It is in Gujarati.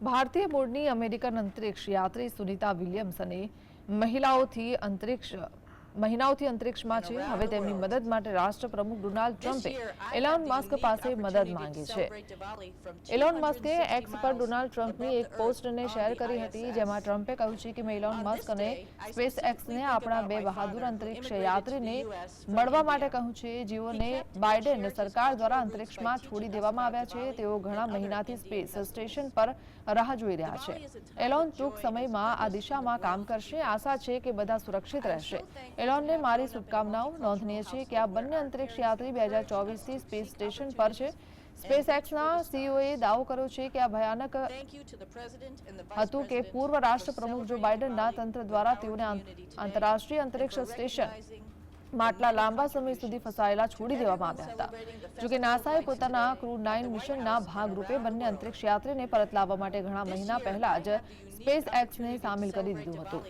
ભારતીય મૂળની અમેરિકન અંતરિક્ષ યાત્રી સુનિતા વિલિયમ્સ અને મહિનાઓથી અંતરિક્ષમાં છે. હવે તેમની મદદ માટે રાષ્ટ્રપ્રમુખ ડોનાલ્ડ ટ્રમ્પે એલોન મસ્ક પાસે મદદ માંગી છે. એલોન મસ્કે એક્સ પર ડોનાલ્ડ ટ્રમ્પની એક પોસ્ટને શેર કરી હતી, જેમાં ટ્રમ્પે કહ્યું છે કે મેં એલોન મસ્ક અને સ્પેસ એક્સને આપણા બે બહાદુર અંતરિક્ષ યાત્રીને મળવા માટે કહ્યું છે, જેઓને બાઇડેન સરકાર દ્વારા અંતરિક્ષમાં છોડી દેવામાં આવ્યા છે. તેઓ ઘણા મહિનાથી સ્પેસ સ્ટેશન પર રાહ જોઈ રહ્યા છે. એલોન ટૂંક સમયમાં આ દિશામાં કામ કરશે. આશા છે કે બધા સુરક્ષિત રહેશે. એલોનને મારી શુભકામનાઓ. નોંધનીય છે કે આ બંને અંતરિક્ષ યાત્રી 2024થી સ્પેસ સ્ટેશન પર છે. સ્પેસ એક્સના સીઈઓએ દાવો કર્યો છે કે આ ભયાનક હતું કે પૂર્વ રાષ્ટ્રપ્રમુખ જો બાઇડનના તંત્ર દ્વારા તેઓને આંતરરાષ્ટ્રીય અંતરિક્ષ સ્ટેશન આટલા લાંબા સમય સુધી ફસાયેલા છોડી દેવામાં આવ્યા હતા. જોકે નાસાએ પોતાના ક્રૂ 9 મિશનના ભાગરૂપે બંને અંતરિક્ષ યાત્રીને પરત લાવવા માટે ઘણા મહિના પહેલા જ સ્પેસ એક્સને સામેલ કરી દીધું હતું.